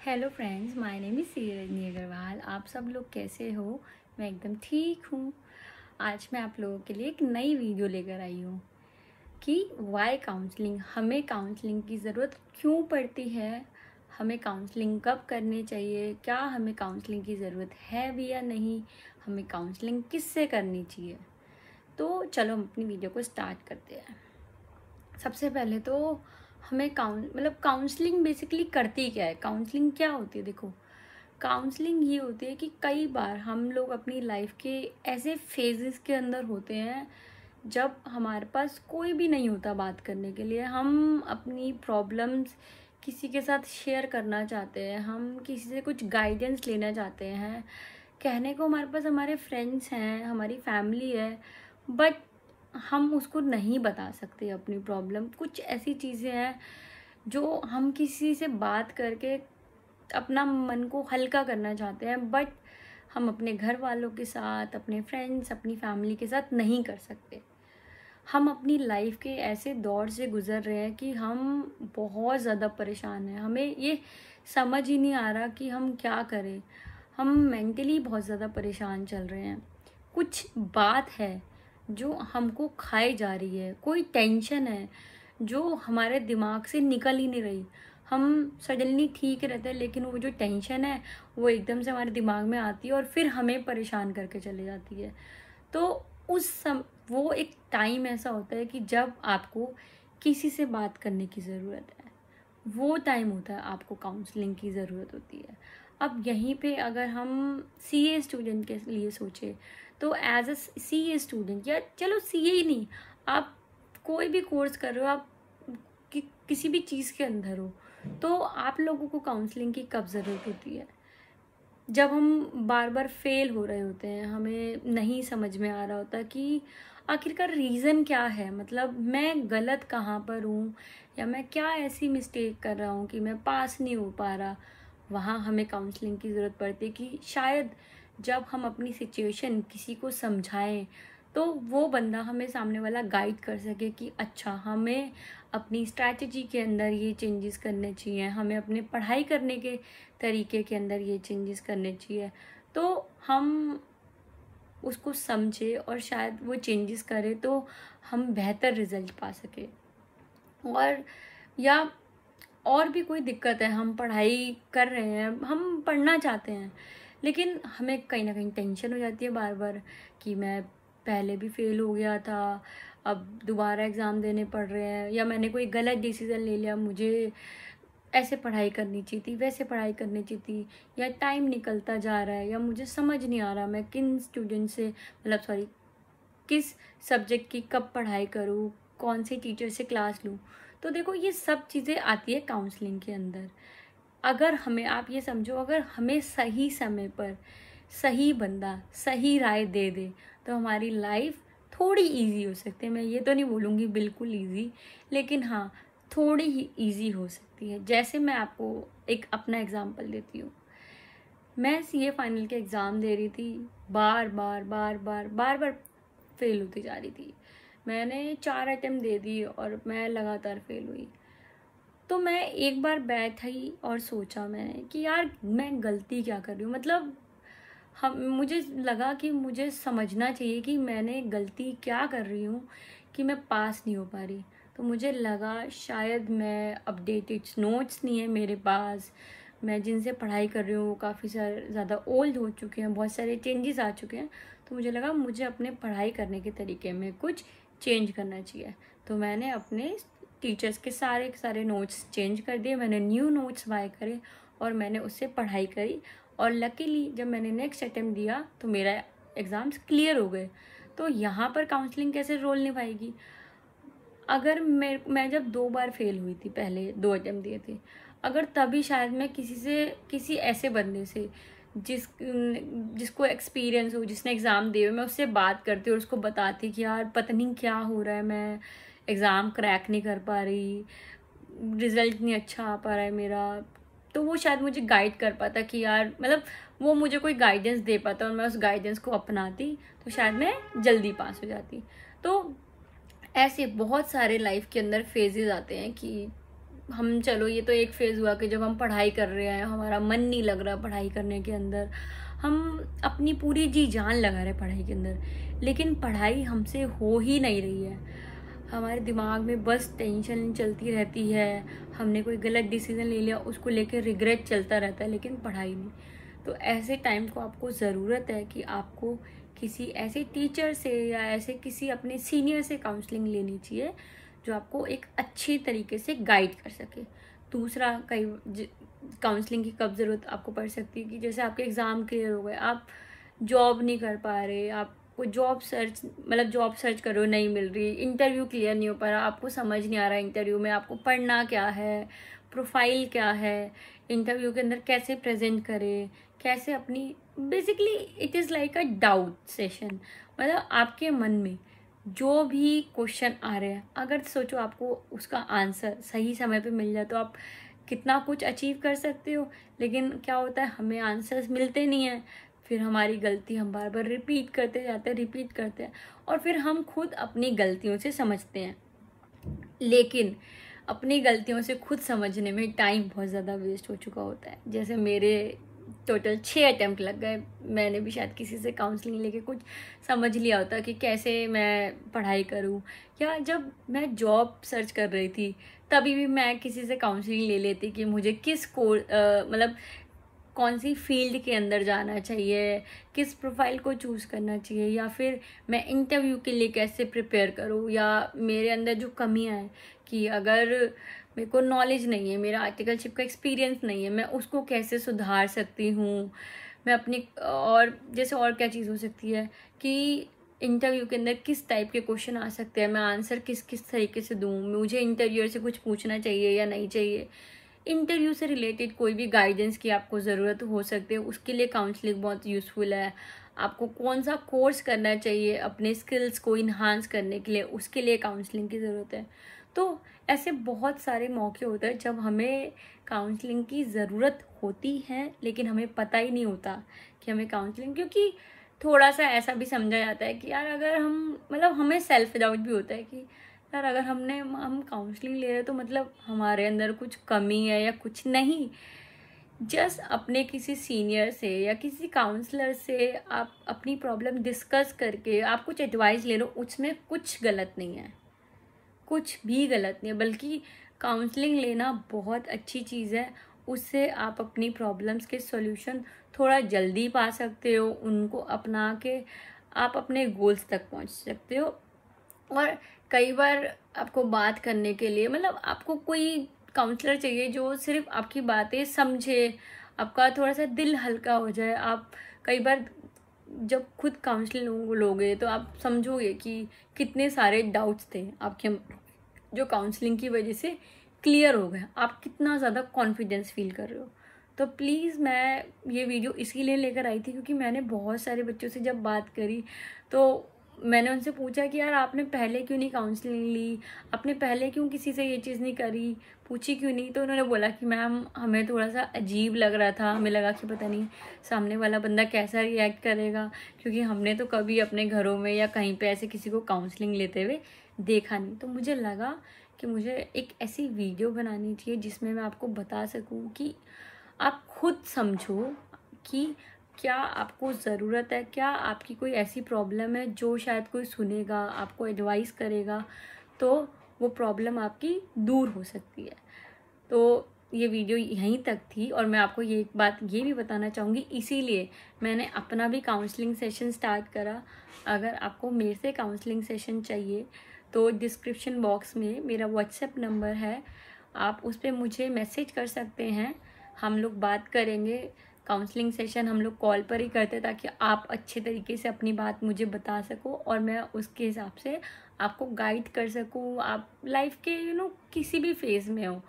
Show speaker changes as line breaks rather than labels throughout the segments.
Hello friends, my name is Rajni Agarwal. आप सब लोग कैसे हो? मैं एकदम ठीक हूँ। आज मैं आप लोगों के लिए एक नई वीडियो लेकर आई हूँ कि वाई काउंसलिंग, हमें काउंसलिंग की ज़रूरत क्यों पड़ती है, हमें काउंसलिंग कब करनी चाहिए, क्या हमें काउंसलिंग की ज़रूरत है भी या नहीं, हमें काउंसलिंग किससे करनी चाहिए। तो चलो हम अपनी वीडियो को स्टार्ट करते हैं। सबसे पहले तो हमें काउंसलिंग बेसिकली करती क्या है, काउंसलिंग क्या होती है। देखो, काउंसलिंग ये होती है कि कई बार हम लोग अपनी लाइफ के ऐसे फेजेस के अंदर होते हैं जब हमारे पास कोई भी नहीं होता बात करने के लिए। हम अपनी प्रॉब्लम्स किसी के साथ शेयर करना चाहते हैं, हम किसी से कुछ गाइडेंस लेना चाहते हैं। कहने को हमारे पास हमारे फ्रेंड्स हैं, हमारी फैमिली है, बट हम उसको नहीं बता सकते अपनी प्रॉब्लम। कुछ ऐसी चीज़ें हैं जो हम किसी से बात करके अपना मन को हल्का करना चाहते हैं, बट हम अपने घर वालों के साथ, अपने फ्रेंड्स, अपनी फैमिली के साथ नहीं कर सकते। हम अपनी लाइफ के ऐसे दौर से गुज़र रहे हैं कि हम बहुत ज़्यादा परेशान हैं। हमें ये समझ ही नहीं आ रहा कि हम क्या करें। हम मेंटली बहुत ज़्यादा परेशान चल रहे हैं। कुछ बात है जो हमको खाई जा रही है, कोई टेंशन है जो हमारे दिमाग से निकल ही नहीं रही। हम सडनली ठीक रहते हैं, लेकिन वो जो टेंशन है वो एकदम से हमारे दिमाग में आती है और फिर हमें परेशान करके चली जाती है। तो वो एक टाइम ऐसा होता है कि जब आपको किसी से बात करने की ज़रूरत है, वो टाइम होता है आपको काउंसलिंग की ज़रूरत होती है। अब यहीं पे अगर हम सीए स्टूडेंट के लिए सोचें, तो एज अ सीए स्टूडेंट, या चलो सीए ही नहीं, आप कोई भी कोर्स कर रहे हो, आप किसी भी चीज़ के अंदर हो, तो आप लोगों को काउंसलिंग की कब ज़रूरत होती है? जब हम बार बार फेल हो रहे होते हैं, हमें नहीं समझ में आ रहा होता कि आखिरकार रीज़न क्या है, मतलब मैं गलत कहाँ पर हूँ, या मैं क्या ऐसी मिस्टेक कर रहा हूँ कि मैं पास नहीं हो पा रहा। वहाँ हमें काउंसलिंग की ज़रूरत पड़ती है कि शायद जब हम अपनी सिचुएशन किसी को समझाएं, तो वो बंदा हमें, सामने वाला, गाइड कर सके कि अच्छा, हमें अपनी स्ट्रैटेजी के अंदर ये चेंजेस करने चाहिए, हमें अपने पढ़ाई करने के तरीके के अंदर ये चेंजेस करने चाहिए। तो हम उसको समझे और शायद वो चेंजेस करे तो हम बेहतर रिजल्ट पा सके। और या और भी कोई दिक्कत है, हम पढ़ाई कर रहे हैं, हम पढ़ना चाहते हैं, लेकिन हमें कहीं ना कहीं टेंशन हो जाती है बार बार कि मैं पहले भी फेल हो गया था, अब दोबारा एग्ज़ाम देने पड़ रहे हैं, या मैंने कोई गलत डिसीज़न ले लिया, मुझे ऐसे पढ़ाई करनी चाहिए थी, वैसे पढ़ाई करनी चाहिए थी, या टाइम निकलता जा रहा है, या मुझे समझ नहीं आ रहा मैं किन स्टूडेंट से, मतलब सॉरी, किस सब्जेक्ट की कब पढ़ाई करूँ, कौन से टीचर से क्लास लूँ। तो देखो, ये सब चीज़ें आती है काउंसलिंग के अंदर। अगर हमें, आप ये समझो, अगर हमें सही समय पर सही बंदा सही राय दे दे, तो हमारी लाइफ थोड़ी इजी हो सकती है। मैं ये तो नहीं बोलूँगी बिल्कुल इजी, लेकिन हाँ, थोड़ी ही इजी हो सकती है। जैसे मैं आपको एक अपना एग्जांपल देती हूँ। मैं सीए फाइनल के एग्ज़ाम दे रही थी, बार बार बार बार बार बार फेल होती जा रही थी। मैंने 4 अटेम्प्ट दे दी और मैं लगातार फेल हुई। तो मैं एक बार बैठी और सोचा मैंने कि यार, मैं गलती क्या कर रही हूँ। मतलब हम मुझे लगा कि मुझे समझना चाहिए कि मैंने गलती क्या कर रही हूँ कि मैं पास नहीं हो पा रही। तो मुझे लगा शायद मैं अपडेटेड नोट्स नहीं है मेरे पास, मैं जिनसे पढ़ाई कर रही हूँ वो काफ़ी ज़्यादा ओल्ड हो चुके हैं, बहुत सारे चेंजेस आ चुके हैं। तो मुझे लगा मुझे अपने पढ़ाई करने के तरीके में कुछ चेंज करना चाहिए। तो मैंने अपने टीचर्स के सारे नोट्स चेंज कर दिए, मैंने न्यू नोट्स बाय करे और मैंने उससे पढ़ाई करी। और लकीली जब मैंने नेक्स्ट अटेम्प्ट दिया तो मेरा एग्ज़ाम्स क्लियर हो गए। तो यहाँ पर काउंसलिंग कैसे रोल निभाएगी? अगर मैं जब 2 बार फेल हुई थी, पहले 2 अटेम्प्ट दिए थे, अगर तभी शायद मैं किसी ऐसे बंदे से जिसको एक्सपीरियंस हो, जिसने एग्ज़ाम दिए हुए, मैं उससे बात करती और उसको बताती कि यार पता नहीं क्या हो रहा है, मैं एग्ज़ाम क्रैक नहीं कर पा रही, रिज़ल्ट नहीं अच्छा आ पा रहा है मेरा। तो वो शायद मुझे गाइड कर पाता कि यार, मतलब वो मुझे कोई गाइडेंस दे पाता और मैं उस गाइडेंस को अपनाती, तो शायद मैं जल्दी पास हो जाती। तो ऐसे बहुत सारे लाइफ के अंदर फेजेस आते हैं कि हम चलो ये तो एक फेज़ हुआ कि जब हम पढ़ाई कर रहे हैं, हमारा मन नहीं लग रहा पढ़ाई करने के अंदर, हम अपनी पूरी जी जान लगा रहे पढ़ाई के अंदर, लेकिन पढ़ाई हमसे हो ही नहीं रही है। हमारे दिमाग में बस टेंशन चलती रहती है, हमने कोई गलत डिसीजन ले लिया उसको लेकर रिग्रेट चलता रहता है, लेकिन पढ़ाई नहीं। तो ऐसे टाइम को आपको ज़रूरत है कि आपको किसी ऐसे टीचर से या ऐसे किसी अपने सीनियर से काउंसलिंग लेनी चाहिए जो आपको एक अच्छी तरीके से गाइड कर सके। दूसरा, कई काउंसलिंग की कब ज़रूरत आपको पड़ सकती है कि जैसे आपके एग्ज़ाम क्लियर हो गए, आप जॉब नहीं कर पा रहे, आप कोई जॉब सर्च कर रहे हो, नहीं मिल रही, इंटरव्यू क्लियर नहीं हो पा रहा, आपको समझ नहीं आ रहा इंटरव्यू में आपको पढ़ना क्या है, प्रोफाइल क्या है, इंटरव्यू के अंदर कैसे प्रेजेंट करें, कैसे अपनी, basically it is like a doubt session. मतलब आपके मन में जो भी क्वेश्चन आ रहे हैं, अगर सोचो आपको उसका आंसर सही समय पे मिल जाए तो आप कितना कुछ अचीव कर सकते हो। लेकिन क्या होता है, हमें आंसर्स मिलते नहीं हैं, फिर हमारी गलती हम बार बार रिपीट करते हैं और फिर हम खुद अपनी गलतियों से समझते हैं। लेकिन अपनी गलतियों से खुद समझने में टाइम बहुत ज़्यादा वेस्ट हो चुका होता है। जैसे मेरे टोटल 6 अटैम्प्ट लग गए, मैंने भी शायद किसी से काउंसलिंग लेके कुछ समझ लिया होता कि कैसे मैं पढ़ाई करूं, या जब मैं जॉब सर्च कर रही थी तभी भी मैं किसी से काउंसलिंग ले लेती कि मुझे किस मतलब कौन सी फील्ड के अंदर जाना चाहिए, किस प्रोफाइल को चूज़ करना चाहिए, या फिर मैं इंटरव्यू के लिए कैसे प्रिपेयर करूँ, या मेरे अंदर जो कमियां हैं कि अगर मेरे को नॉलेज नहीं है, मेरा आर्टिकलशिप का एक्सपीरियंस नहीं है, मैं उसको कैसे सुधार सकती हूँ। मैं अपनी, और जैसे और क्या चीज़ हो सकती है कि इंटरव्यू के अंदर किस टाइप के क्वेश्चन आ सकते हैं, मैं आंसर किस किस तरीके से दूँ, मुझे इंटरव्यूअर से कुछ पूछना चाहिए या नहीं चाहिए। इंटरव्यू से रिलेटेड कोई भी गाइडेंस की आपको ज़रूरत हो सकती है, उसके लिए काउंसलिंग बहुत यूज़फुल है। आपको कौन सा कोर्स करना चाहिए अपने स्किल्स को इन्हांस करने के लिए, उसके लिए काउंसलिंग की ज़रूरत है। तो ऐसे बहुत सारे मौके होते हैं जब हमें काउंसलिंग की ज़रूरत होती है, लेकिन हमें पता ही नहीं होता कि हमें काउंसलिंग, क्योंकि थोड़ा सा ऐसा भी समझा जाता है कि यार अगर हम, मतलब हमें सेल्फ डाउट भी होता है कि यार अगर हम काउंसलिंग ले रहे हैं तो मतलब हमारे अंदर कुछ कमी है या कुछ नहीं। जस्ट अपने किसी सीनियर से या किसी काउंसलर से आप अपनी प्रॉब्लम डिस्कस करके आप कुछ एडवाइस ले लो, उसमें कुछ गलत नहीं है, कुछ भी गलत नहीं है, बल्कि काउंसलिंग लेना बहुत अच्छी चीज़ है। उससे आप अपनी प्रॉब्लम्स के सॉल्यूशन थोड़ा जल्दी पा सकते हो, उनको अपना के आप अपने गोल्स तक पहुंच सकते हो। और कई बार आपको बात करने के लिए, मतलब आपको कोई काउंसलर चाहिए जो सिर्फ आपकी बातें समझे, आपका थोड़ा सा दिल हल्का हो जाए। आप कई बार जब खुद काउंसलिंग लोगे तो आप समझोगे कि कितने सारे डाउट्स थे आपके जो काउंसलिंग की वजह से क्लियर हो गए, आप कितना ज़्यादा कॉन्फिडेंस फील कर रहे हो। तो प्लीज़, मैं ये वीडियो इसीलिए लेकर आई थी क्योंकि मैंने बहुत सारे बच्चों से जब बात करी तो मैंने उनसे पूछा कि यार आपने पहले क्यों नहीं काउंसलिंग ली, आपने पहले क्यों किसी से ये चीज़ नहीं करी, पूछी क्यों नहीं। तो उन्होंने बोला कि मैम हमें थोड़ा सा अजीब लग रहा था, हमें लगा कि पता नहीं सामने वाला बंदा कैसा रिएक्ट करेगा, क्योंकि हमने तो कभी अपने घरों में या कहीं पे ऐसे किसी को काउंसलिंग लेते हुए देखा नहीं। तो मुझे लगा कि मुझे एक ऐसी वीडियो बनानी चाहिए जिसमें मैं आपको बता सकूं कि आप खुद समझो कि क्या आपको ज़रूरत है, क्या आपकी कोई ऐसी प्रॉब्लम है जो शायद कोई सुनेगा, आपको एडवाइस करेगा तो वो प्रॉब्लम आपकी दूर हो सकती है। तो ये वीडियो यहीं तक थी, और मैं आपको ये एक बात ये भी बताना चाहूँगी, इसीलिए मैंने अपना भी काउंसलिंग सेशन स्टार्ट करा। अगर आपको मेरे से काउंसलिंग सेशन चाहिए तो डिस्क्रिप्शन बॉक्स में मेरा व्हाट्सएप नंबर है, आप उस पर मुझे मैसेज कर सकते हैं, हम लोग बात करेंगे। काउंसलिंग सेशन हम लोग कॉल पर ही करते ताकि आप अच्छे तरीके से अपनी बात मुझे बता सको और मैं उसके हिसाब से आपको गाइड कर सकूँ। आप लाइफ के किसी भी फेज़ में हो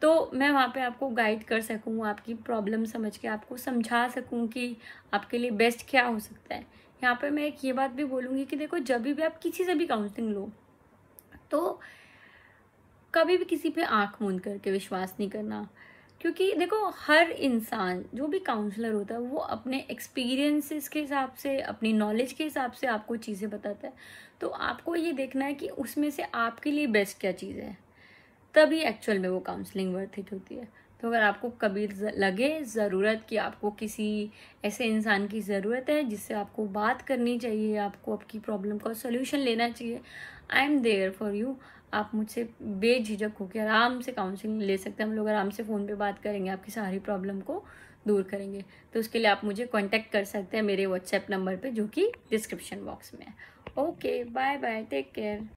तो मैं वहाँ पे आपको गाइड कर सकूँ, आपकी प्रॉब्लम समझ के आपको समझा सकूँ कि आपके लिए बेस्ट क्या हो सकता है। यहाँ पे मैं एक ये बात भी बोलूँगी कि देखो, जब भी आप किसी से भी काउंसलिंग लो तो कभी भी किसी पे आंख मूंद करके विश्वास नहीं करना, क्योंकि देखो हर इंसान जो भी काउंसलर होता है वो अपने एक्सपीरियंसेस के हिसाब से, अपनी नॉलेज के हिसाब से आपको चीज़ें बताता है। तो आपको ये देखना है कि उसमें से आपके लिए बेस्ट क्या चीज़ है। तभी एक्चुअल में वो काउंसलिंग वर्थ इट होती है। तो अगर आपको कभी लगे ज़रूरत कि आपको किसी ऐसे इंसान की ज़रूरत है जिससे आपको बात करनी चाहिए, आपको आपकी प्रॉब्लम का सॉल्यूशन लेना चाहिए, I am there for you. आप मुझसे बेझिझक होकर आराम से काउंसलिंग ले सकते हैं। हम लोग आराम से फ़ोन पे बात करेंगे, आपकी सारी प्रॉब्लम को दूर करेंगे। तो उसके लिए आप मुझे कांटेक्ट कर सकते हैं मेरे व्हाट्सएप नंबर पे, जो कि डिस्क्रिप्शन बॉक्स में है। Okay, bye bye, take care.